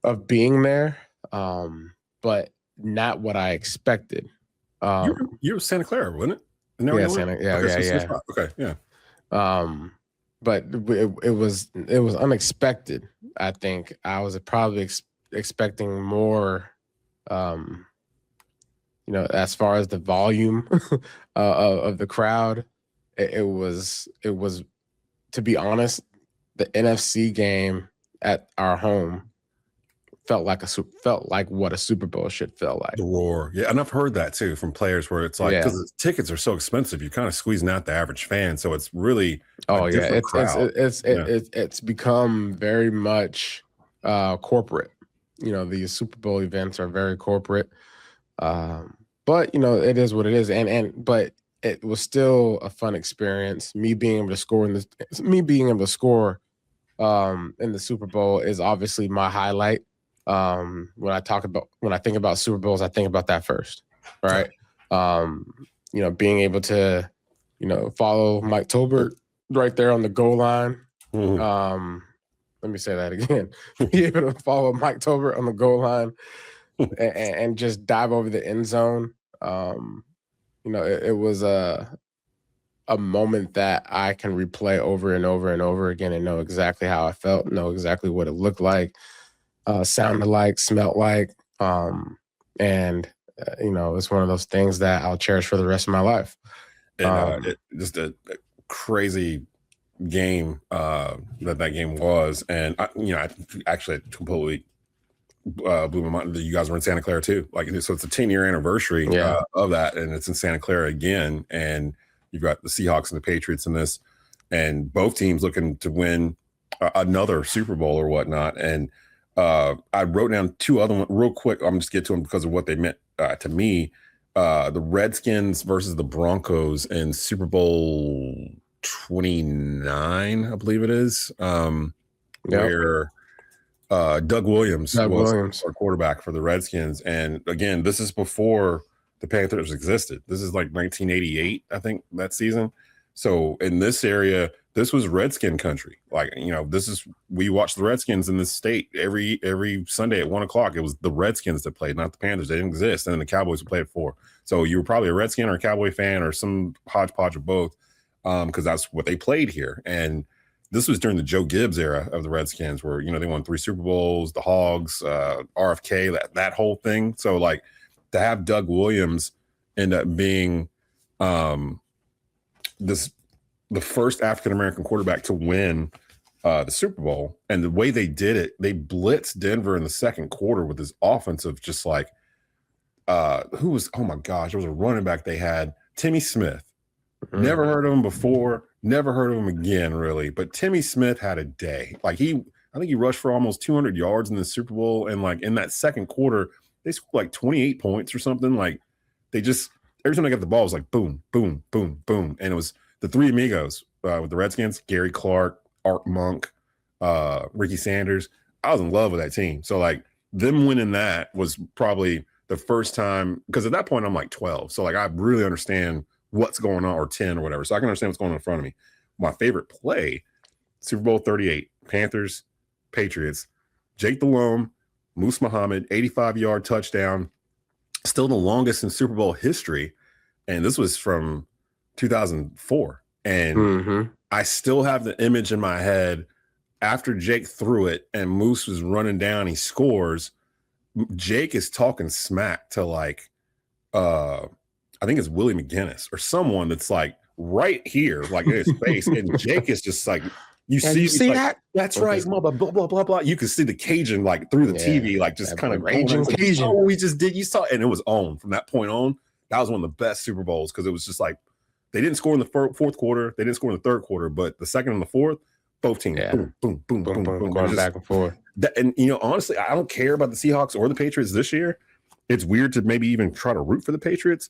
of being there. But not what I expected. You were Santa Clara, wasn't it? Yeah, Santa. Yeah, okay, yeah. Okay, yeah. But it was unexpected. I think I was probably expecting more. As far as the volume of the crowd, it was, to be honest, the NFC game at our home felt like what a Super Bowl should feel like. The roar. Yeah, and I've heard that too from players where it's like, because the tickets are so expensive, you're kind of squeezing out the average fan. So it's really it's become very much corporate. These Super Bowl events are very corporate. But it is what it is. But it was still a fun experience. Me being able to score in the Super Bowl is obviously my highlight. When I think about Super Bowls, I think about that first, right? Being able to, follow Mike Tolbert right there on the goal line. Let me say that again. Be able to follow Mike Tolbert on the goal line and just dive over the end zone. It was a moment that I can replay over and over and over again and know exactly how I felt, know exactly what it looked like. Sounded like, smelt like, and it's one of those things that I'll cherish for the rest of my life. And just a crazy game that game was, and I actually completely blew my mind that you guys were in Santa Clara too. So it's a 10-year anniversary of that, and it's in Santa Clara again. And you've got the Seahawks and the Patriots in this, and both teams looking to win another Super Bowl or whatnot. And I wrote down two other ones real quick. I'm just get to them because of what they meant to me. The Redskins versus the Broncos in Super Bowl 29, I believe it is, where Doug Williams was our quarterback for the Redskins. And again, this is before the Panthers existed. This is like 1988, I think, that season. So in this area, this was Redskin country. We watched the Redskins in this state every Sunday at 1:00. It was the Redskins that played, not the Panthers. They didn't exist. And then the Cowboys would play at 4. So you were probably a Redskin or a Cowboy fan or some hodgepodge of both, because that's what they played here. And this was during the Joe Gibbs era of the Redskins, where they won 3 Super Bowls, the Hogs, RFK, that whole thing. So to have Doug Williams end up being the first African-American quarterback to win the Super Bowl. And the way they did it, they blitzed Denver in the second quarter with this offensive, just oh my gosh, there was a running back they had, Timmy Smith. Never heard of him before, never heard of him again, really. But Timmy Smith had a day. I think he rushed for almost 200 yards in the Super Bowl. And in that second quarter, they scored 28 points or something. every time I got the ball, it was like boom, boom, boom, boom. And it was the three amigos with the Redskins, Gary Clark, Art Monk, Ricky Sanders. I was in love with that team. So like them winning that was probably the first time, because at that point I'm like 12. So like I really understand what's going on, or 10 or whatever. So I can understand what's going on in front of me. My favorite play, Super Bowl 38, Panthers, Patriots, Jake Delhomme, Moose Muhammad, 85-yard touchdown, still the longest in Super Bowl history. And this was from 2004. And I still have the image in my head after Jake threw it and Moose was running down, he scores. Jake is talking smack to like, I think it's Willie McGinnis or someone that's like right here, like in his face. And Jake is just like, you see like, that? That's right, blah, blah, blah, blah, blah. You can see the Cajun like through the TV, like just kind of raging Cajun. Oh, we just did. You saw, and it was on from that point on. That was one of the best Super Bowls because it was just like they didn't score in the fourth quarter, they didn't score in the third quarter, but the second and the fourth, both teams, boom, boom, boom, boom, boom, going back and forth. And you know, honestly, I don't care about the Seahawks or the Patriots this year. It's weird to maybe even try to root for the Patriots.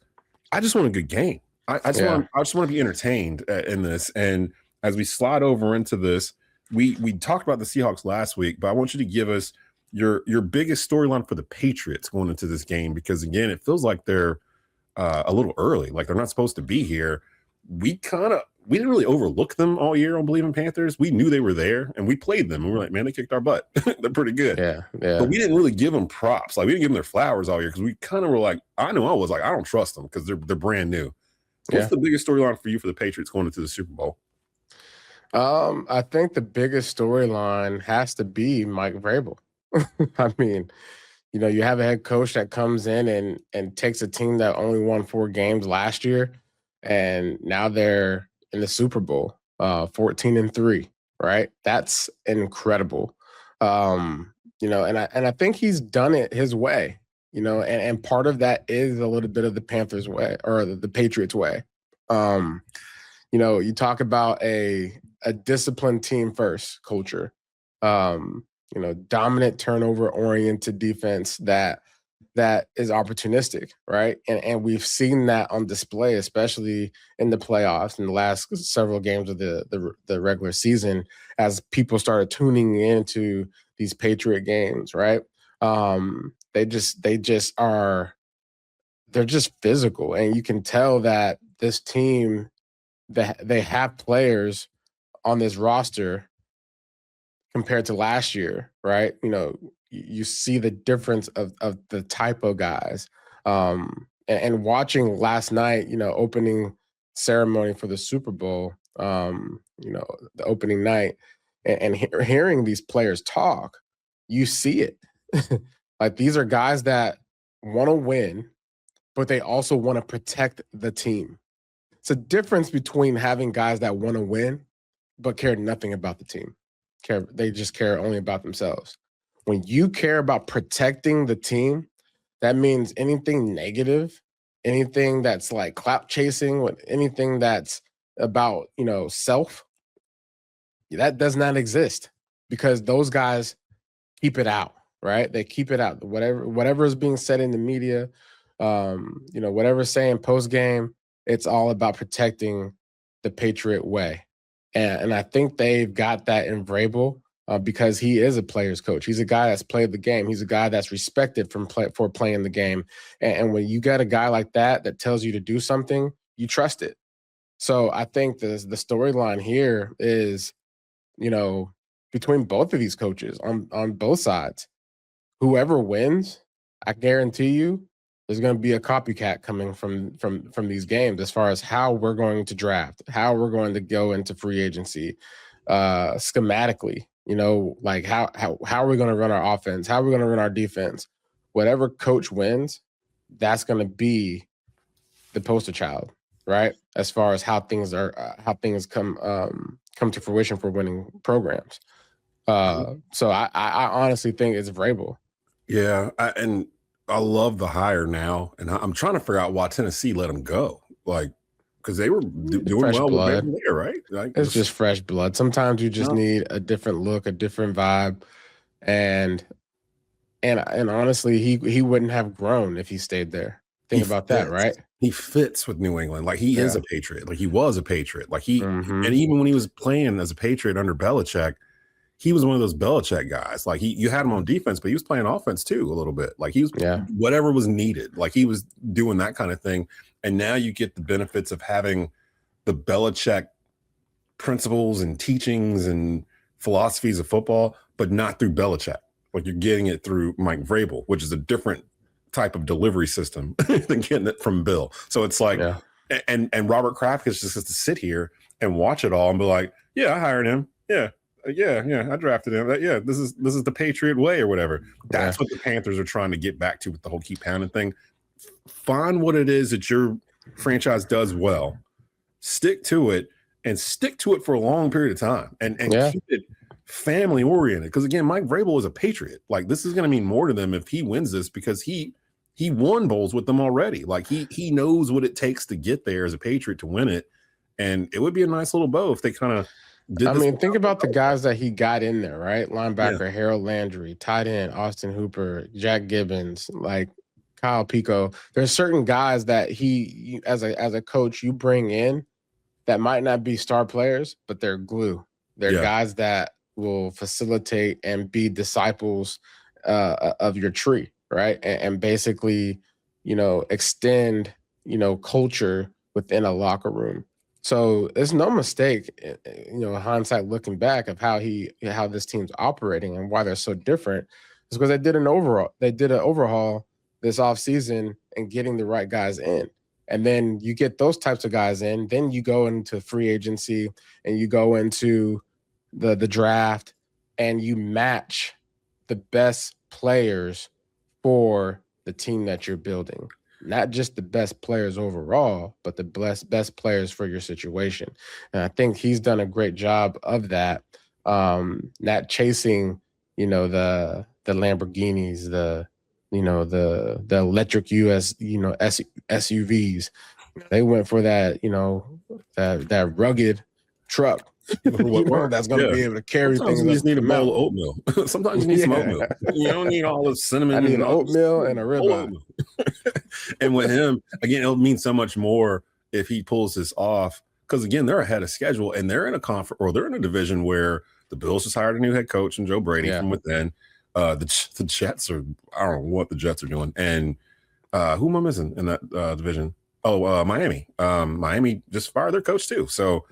I just want a good game. I just want to be entertained in this. And as we slide over into this, we talked about the Seahawks last week, but I want you to give us your biggest storyline for the Patriots going into this game, because again, it feels like they're a little early, like they're not supposed to be here. We didn't really overlook them all year on Believe in Panthers. We knew they were there and we played them and we were like, man, they kicked our butt. They're pretty good. Yeah. But we didn't really give them props. Like we didn't give them their flowers all year because we kind of were like, I was like, I don't trust them because they're brand new. What's the biggest storyline for you for the Patriots going into the Super Bowl? I think the biggest storyline has to be Mike Vrabel. I mean, you know, you have a head coach that comes in and takes a team that only won 4 games last year, and now they're in the Super Bowl, 14-3, right? That's incredible. You know, and I think he's done it his way, you know, and part of that is a little bit of the Panthers way or the Patriots way. You know, you talk about a disciplined team first culture, you know, dominant turnover oriented defense that is opportunistic, right? And we've seen that on display, especially in the playoffs in the last several games of the regular season, as people started tuning into these Patriot games, right? They're just physical, and you can tell that this team, that they have players on this roster compared to last year, right? You know, you see the difference of the type of guys. And watching last night, you know, opening ceremony for the Super Bowl, you know, the opening night, and hearing these players talk, you see it. Like, these are guys that want to win, but they also want to protect the team. It's a difference between having guys that want to win, but care nothing about the team. They just care only about themselves. When you care about protecting the team, that means anything negative, anything that's like clout chasing, anything that's about, you know, self, that does not exist, because those guys keep it out, right? They keep it out. Whatever is being said in the media, you know, whatever's saying post game, it's all about protecting the Patriot way. And I think they've got that in Vrabel, because he is a player's coach. He's a guy that's played the game. He's a guy that's respected for playing the game. And when you got a guy like that tells you to do something, you trust it. So I think the storyline here is, you know, between both of these coaches on both sides, whoever wins, I guarantee you, there's going to be a copycat coming from these games as far as how we're going to draft, how we're going to go into free agency, schematically, you know, like how are we going to run our offense? How are we going to run our defense? Whatever coach wins, that's going to be the poster child, right? As far as how things come to fruition for winning programs. So I honestly think it's Vrabel. Yeah, and I love the hire now, and I'm trying to figure out why Tennessee let him go. Like, because they were doing fresh well with him there, right? Like, it's just fresh blood. Sometimes you just need a different look, a different vibe, and honestly, he wouldn't have grown if he stayed there. Think about that, right? he fits with New England. Like he is a Patriot. Like he was a Patriot. Like and even when he was playing as a Patriot under Belichick, he was one of those Belichick guys. Like you had him on defense, but he was playing offense too a little bit. Like he was whatever was needed. Like he was doing that kind of thing. And now you get the benefits of having the Belichick principles and teachings and philosophies of football, but not through Belichick. Like you're getting it through Mike Vrabel, which is a different type of delivery system than getting it from Bill. So it's like, and Robert Kraft just has to sit here and watch it all and be like, yeah, I hired him. Yeah, I drafted him. Yeah, this is the Patriot way or whatever. That's what the Panthers are trying to get back to with the whole keep pounding thing. Find what it is that your franchise does well, stick to it, and stick to it for a long period of time, and keep it family oriented. Because again, Mike Vrabel is a Patriot. Like this is going to mean more to them if he wins this, because he won bowls with them already. Like he knows what it takes to get there as a Patriot to win it, and it would be a nice little bow if they kind of. I mean, think about the guys that he got in there, right? Linebacker Harold Landry, tight end Austin Hooper, Jack Gibbons, like Kyle Pico. There's certain guys that he, as a coach, you bring in that might not be star players, but they're glue. They're guys that will facilitate and be disciples of your tree, right? And basically, extend, culture within a locker room. So there's no mistake, hindsight looking back of how this team's operating and why they're so different. Is because they did an overhaul this offseason and getting the right guys in. And then you get those types of guys in, then you go into free agency and you go into the draft and you match the best players for the team that you're building. Not just the best players overall, but the best players for your situation. And I think he's done a great job of that, not chasing, the Lamborghinis, the electric SUVs. They went for that, that rugged truck. That's going to be able to carry Sometimes things. You just need a bowl of oatmeal. Sometimes you need some oatmeal. You don't need all this cinnamon. I need an oatmeal and a ribeye. And with him, again, it'll mean so much more if he pulls this off. Because again, they're ahead of schedule and they're in a conference, or they're in a division where the Bills just hired a new head coach and Joe Brady from within. The Jets are, I don't know what the Jets are doing. And who am I missing in that division? Miami. Miami just fired their coach too. So,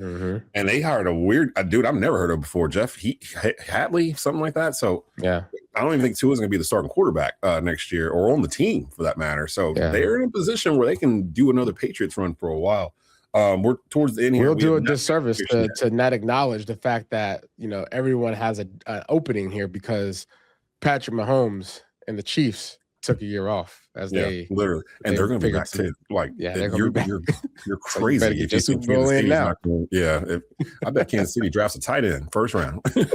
and they hired a weird dude I've never heard of before, Jeff Hatley, something like that. So, I don't even think Tua is going to be the starting quarterback next year, or on the team for that matter. So, they're in a position where they can do another Patriots run for a while. We're towards the end here. We'll do a disservice to not acknowledge the fact that everyone has an opening here, because Patrick Mahomes and the Chiefs took a year off literally, and they're going to be back too. Like, they're going to be back. You're crazy. So if you Super Bowl in now. I bet Kansas City drafts a tight end first round. Kenyon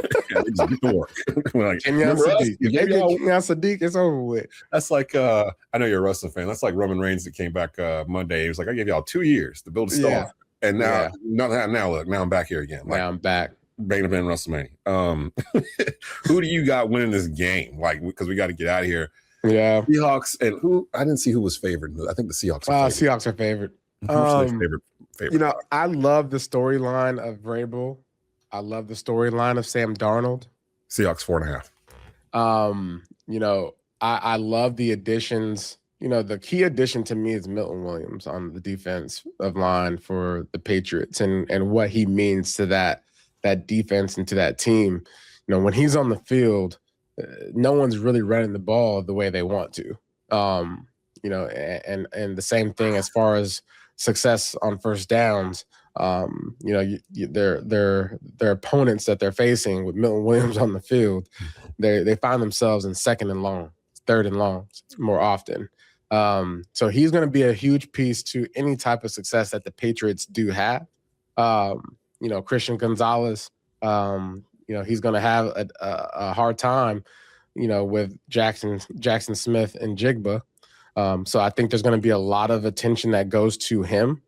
Sadiq, it's over with. That's like I know you're a wrestling fan. That's like Roman Reigns that came back Monday. He was like, I gave y'all 2 years to build a star, and now look, now I'm back here again. Like, now I'm back. Main event WrestleMania. Who do you got winning this game? Like, because we got to get out of here. Yeah, Seahawks, and who I didn't see who was favored. I think the Seahawks. Seahawks are favored. Favorite. I love the storyline of Vrabel. I love the storyline of Sam Darnold. Seahawks 4.5. I love the additions. The key addition to me is Milton Williams on the defensive line for the Patriots, and what he means to that defense and to that team. When he's on the field, no one's really running the ball the way they want to. And the same thing as far as success on first downs. Their opponents that they're facing with Milton Williams on the field, they find themselves in second and long, third and long more often. So he's going to be a huge piece to any type of success that the Patriots do have. Christian Gonzalez, he's going to have a hard time, with Jackson Smith and Jigba. So I think there's going to be a lot of attention that goes to him,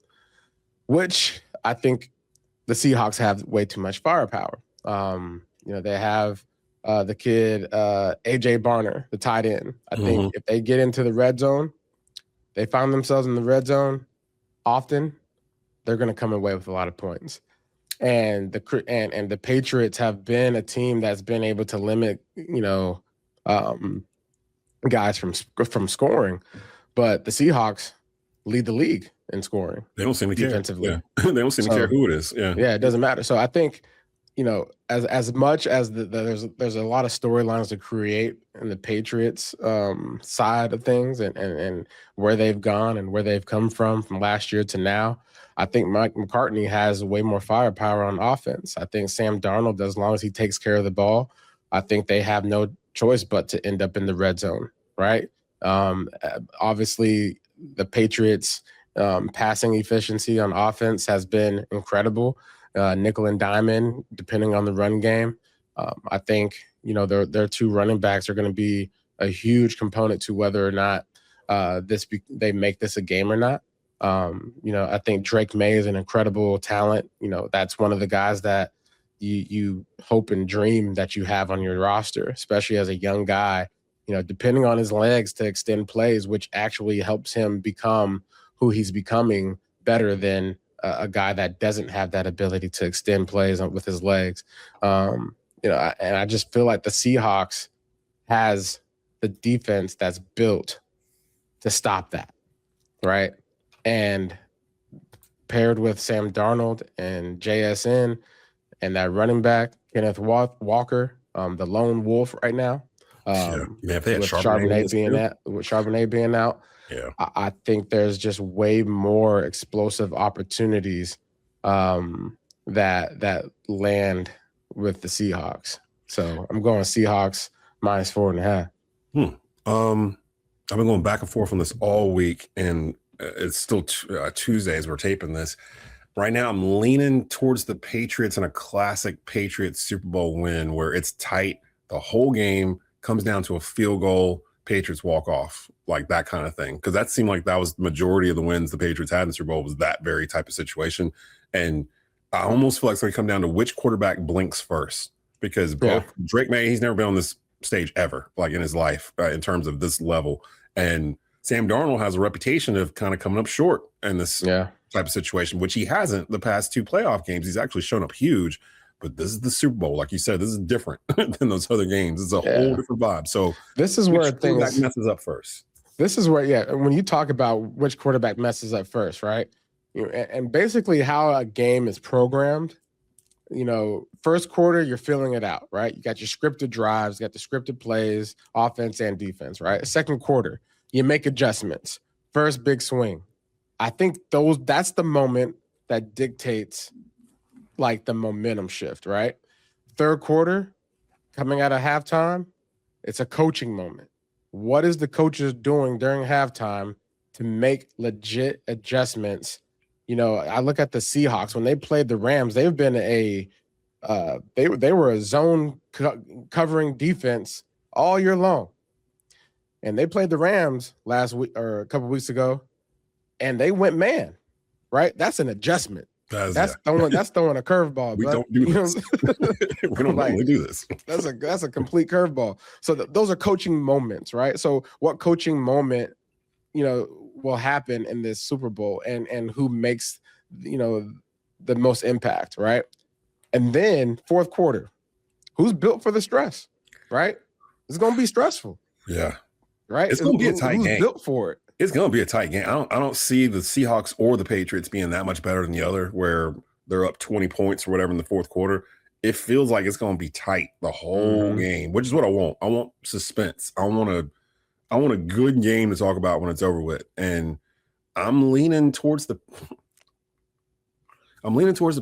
which I think the Seahawks have way too much firepower. They have the kid, AJ Barner, the tight end. I think if they get into the red zone, they find themselves in the red zone, often, they're going to come away with a lot of points. And the Patriots have been a team that's been able to limit, guys from scoring, but the Seahawks lead the league in scoring. They don't seem to defensively. care. Yeah. They don't seem to care who it is. Yeah, it doesn't matter. So I think, as much as there's a lot of storylines to create in the Patriots side of things and where they've gone and where they've come from last year to now. I think Mike McCartney has way more firepower on offense. I think Sam Darnold, as long as he takes care of the ball, I think they have no choice but to end up in the red zone, right? Obviously, the Patriots' passing efficiency on offense has been incredible. Nickel and diamond, depending on the run game. I think, their two running backs are going to be a huge component to whether or not they make this a game or not. I think Drake May is an incredible talent. That's one of the guys that you hope and dream that you have on your roster, especially as a young guy, depending on his legs to extend plays, which actually helps him become who he's becoming better than a guy that doesn't have that ability to extend plays with his legs. And I just feel like the Seahawks has the defense that's built to stop that, right? And paired with Sam Darnold and JSN and that running back, Kenneth Walker, the lone wolf right now. If they had with Charbonnet being out, I think there's just way more explosive opportunities that land with the Seahawks. So I'm going Seahawks -4.5. I've been going back and forth on this all week, and it's still Tuesdays we're taping this. Right now, I'm leaning towards the Patriots in a classic Patriots Super Bowl win where it's tight. The whole game comes down to a field goal. Patriots walk off, like that kind of thing. Because that seemed like that was the majority of the wins the Patriots had in the Super Bowl was that very type of situation. And I almost feel like it's going to come down to which quarterback blinks first. Because Drake May, he's never been on this stage ever, like in his life, in terms of this level. And Sam Darnold has a reputation of kind of coming up short in this type of situation, which he hasn't the past two playoff games. He's actually shown up huge. But this is the Super Bowl. Like you said, this is different than those other games. It's a whole different vibe. So this is where things messes up first. This is where, when you talk about which quarterback messes up first, right? And basically how a game is programmed, first quarter, you're filling it out, right? You got your scripted drives, you got the scripted plays, offense and defense, right? Second quarter, you make adjustments. First big swing. I think that's the moment that dictates like the momentum shift, right? Third quarter, coming out of halftime, it's a coaching moment. What is the coaches doing during halftime to make legit adjustments? I look at the Seahawks when they played the Rams. They've been they were a zone covering defense all year long, and they played the Rams last week or a couple weeks ago, and they went man. Right, that's an adjustment. That's throwing a curveball. We don't do this. We don't normally do this. That's a complete curveball. So those are coaching moments, right? So what coaching moment, will happen in this Super Bowl, and who makes, the most impact, right? And then fourth quarter, who's built for the stress, right? It's going to be stressful. Yeah. Right. It's going to be a tight game. Who's built for it? It's going to be a tight game. I don't see the Seahawks or the Patriots being that much better than the other, where they're up 20 points or whatever in the fourth quarter. It feels like it's going to be tight the whole game, which is what I want. I want suspense. I want a good game to talk about when it's over with. And I'm leaning towards the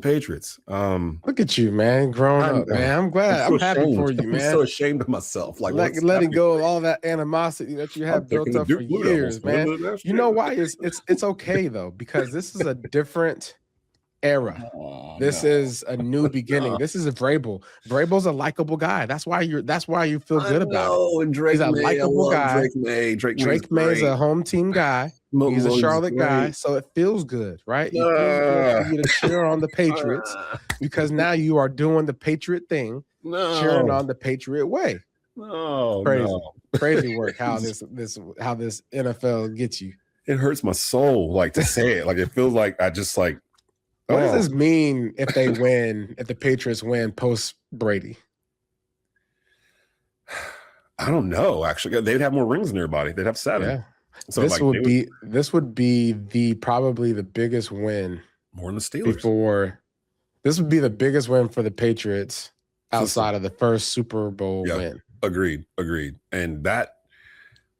Patriots. Look at you, man, growing up, man. I'm glad. I'm happy for you, man. I'm so ashamed of myself. Like letting go of all that animosity that you have built up for years, man. You know why? It's okay though, because this is a different era. This is a new beginning. This is a Vrabel. Vrabel's a likable guy. That's why you feel good about it. He's a likable guy. Drake May is a home team guy. He's a Charlotte guy, so it feels good, right? It feels good for you to cheer on the Patriots because now you are doing the Patriot thing, cheering on the Patriot way. No, crazy work how this NFL gets you. it hurts my soul like to say it. Like it feels like I just like. What does this mean if they win? If the Patriots win post Brady? I don't know. Actually, they'd have more rings in their body. They'd have 7. Yeah. So this would be the probably the biggest win more than the Steelers. This would be the biggest win for the Patriots outside of the first Super Bowl win. Agreed. And that,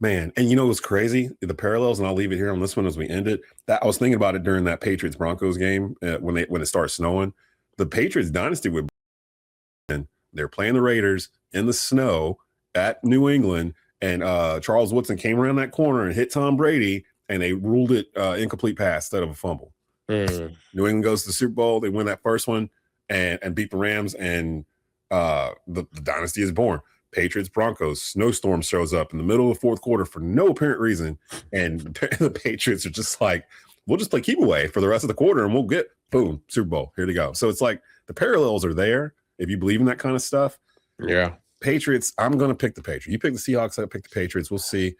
man, and you know what's crazy? The parallels, and I'll leave it here on this one as we end it. That I was thinking about it during that Patriots Broncos game when it started snowing. The Patriots dynasty they're playing the Raiders in the snow at New England, and Charles Woodson came around that corner and hit Tom Brady, and they ruled it incomplete pass instead of a fumble. New England goes to the Super Bowl. They win that first one and beat the Rams, and the dynasty is born. Patriots Broncos, snowstorm shows up in the middle of the fourth quarter for no apparent reason, and the Patriots are just like, we'll just play keep away for the rest of the quarter, and we'll get boom Super Bowl. Here they go. So it's like the parallels are there if you believe in that kind of stuff. Yeah. Patriots, I'm going to pick the Patriots. You pick the Seahawks, I pick the Patriots. We'll see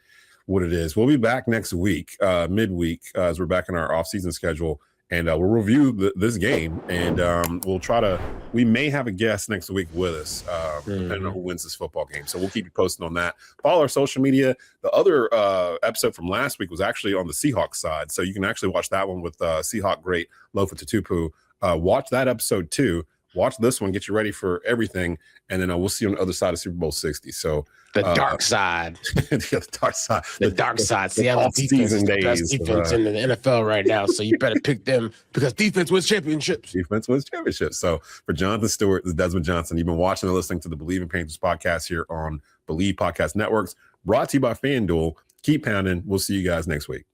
what it is. We'll be back next week, midweek, as we're back in our off-season schedule, and we'll review this game, and we may have a guest next week with us, depending on who wins this football game. So we'll keep you posted on that. Follow our social media. The other episode from last week was actually on the Seahawks side, so you can actually watch that one with Seahawk great Lofa Tatupu. Watch that episode too. Watch this one, get you ready for everything, and then we'll see you on the other side of Super Bowl 60. So the dark side. The dark side. The dark side. See, the defense is the best defense in the NFL right now, so you better pick them because defense wins championships. So for Jonathan Stewart, this is Desmond Johnson. You've been watching and listening to the Believe in Panthers podcast here on Believe Podcast Networks, brought to you by FanDuel. Keep pounding. We'll see you guys next week.